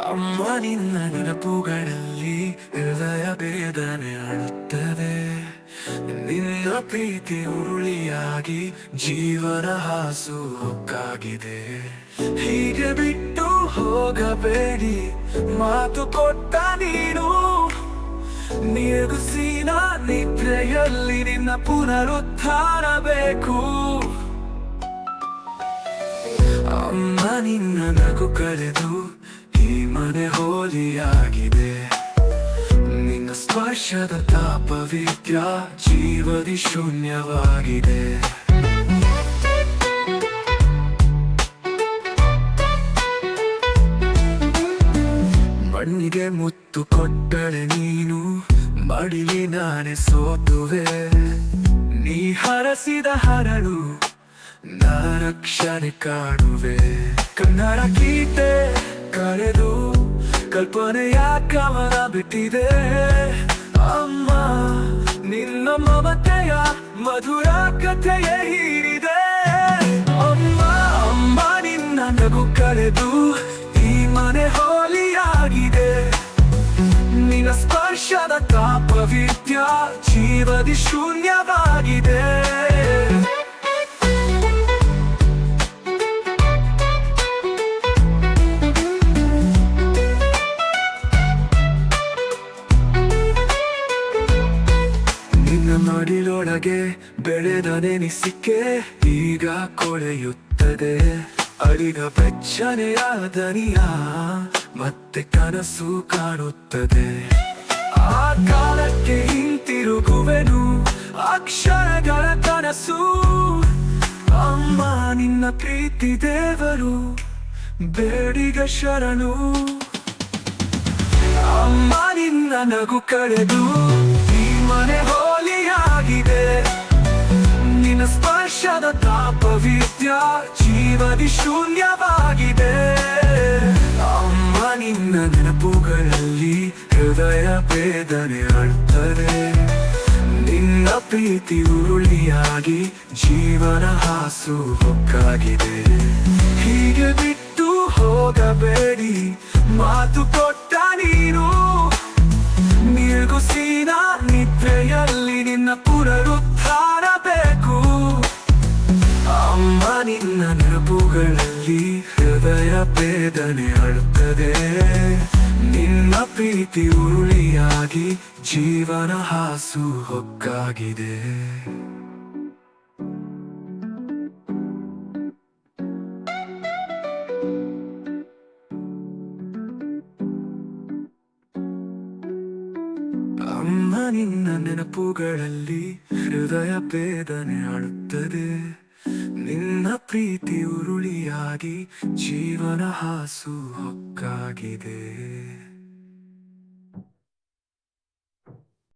ಅಮ್ಮ ನಿನ್ನ ನೆನಪುಗಳಲ್ಲಿ ಹೃದಯ ಬೇದನೆ ಆಡುತ್ತದೆ. ನಿನ್ನ ಪ್ರೀತಿ ಉರುಳಿಯಾಗಿ ಜೀವನ ಹಾಸು ಹೊಕ್ಕಾಗಿದೆ. ಹೀಗೆ ಬಿಟ್ಟು ಹೋಗಬೇಡಿ, ಮಾತು ಕೊಟ್ಟ ನೀನು. ನೀಗುಸಿನ ನಿದ್ರೆಯಲ್ಲಿ ನಿನ್ನ ಪುನರುತ್ಥಾನ ಬೇಕು. ಅಮ್ಮ ನಿನ್ನ ನಗು ಕಳೆದು ಈ ಮನೆ ಹೋಲಿಯಾಗಿದೆ. ನಿನ್ನ ಸ್ಪರ್ಶದ ತಾಪವಿದ್ಯ ಜೀವದಿ ಶೂನ್ಯವಾಗಿದೆ. ಮಣ್ಣಿಗೆ ಮುತ್ತು ಕೊಟ್ಟರೆ ನೀನು, ಮಡಿಲಿ ನಾನೇ ಸೋತುವೆ. ನೀ ಹರಸಿದ ಹರಳು ನಾ ರಕ್ಷಣೆ ಕಾಣುವೆ. ಕನ್ನಡ ಗೀತೆ ಕರೆದು ಕಲ್ಪನೆಯ ಗಮನ ಬಿಟ್ಟಿದೆ. ಅಮ್ಮ ನಿನ್ನ ಮಮತೆಯ ಮಧುರ ಕಥೆಯೇ ಹೀರಿದೆ. ಅಮ್ಮ ಅಮ್ಮ ನಿನ್ನ ನಗು ಕಳೆದು ಈ ಮನೆ ಹೋಲಿಯಾಗಿದೆ. ನಿನ್ನ ಸ್ಪರ್ಶದ ತಾಪವಿದ್ಯ ಜೀವದಿ ಶೂನ್ಯವಾಗಿದೆ. ಮಡಿಲೊಳಗೆ ಬೆಳೆದ ನೆನಿಸಿಕೆ ಈಗ ಕೊಳೆಯುತ್ತದೆ. ಅಡಿಗ ಬೆಚ್ಚನೆಯ ದನಿಯ ಮತ್ತೆ ಕನಸು ಕಾಣುತ್ತದೆ. ಆ ಕಾಲಕ್ಕೆ ಹಿಂತಿರುಗುವೆನು, ಅಕ್ಷರಗಳ ಕನಸು. ಅಮ್ಮ ನಿನ್ನ ಪ್ರೀತಿ ದೇವರು, ಬೇಡಿಗ ಶರಣು. ಅಮ್ಮ ನಿನ್ನ ನಗು ಕಳೆದು ಈ ಮನೆ ಹೋಲಿಯಾಗಿದೆ. ನಿನ್ನ ಸ್ಪರ್ಶದ ತಾಪವಿದ್ಯ ಜೀವದಿ ಶೂನ್ಯವಾಗಿದೆ. ಅಮ್ಮ ನಿನ್ನ ನೆನಪುಗಳಲ್ಲಿ ಹೃದಯ ಬೇದನೆ ಆಡುತ್ತದೆ. ನಿನ್ನ ಪ್ರೀತಿ ಉರುಳಿಯಾಗಿ ಜೀವನ ಹಾಸು ಹೊಕ್ಕಾಗಿದೆ. ಹೀಗೆ ಬಿಟ್ಟು ಹೋಗಬೇಡಿ, ಮಾತು ಕೊಟ್ಟ ನೀನು. ನೀಗುಸಿನ ನಿದ್ರೆಯಲ್ಲಿ ನಿನ್ನ ಪುನರುತ್ಥಾನ ಬೇಕು. ಅಮ್ಮ ನಿನ್ನ ನೆನಪುಗಳಲ್ಲಿ ಹೃದಯ ಬೇದನೆ ಆಡುತ್ತದೆ. ನಿನ್ನ ಪ್ರೀತಿ ಉರುಳಿಯಾಗಿ ಜೀವನ ಹಾಸು ಹೊಕ್ಕಾಗಿದೆ. ಅಮ್ಮ ನಿನ್ನ ನೆನಪುಗಳಲ್ಲಿ ಹೃದಯ ಬೇದನೆ ಆಡುತ್ತದೆ. ನಿನ್ನ ಪ್ರೀತಿ ಉರುಳಿಯಾಗಿ ಜೀವನ ಹಾಸು ಹೊಕ್ಕಾಗಿದೆ.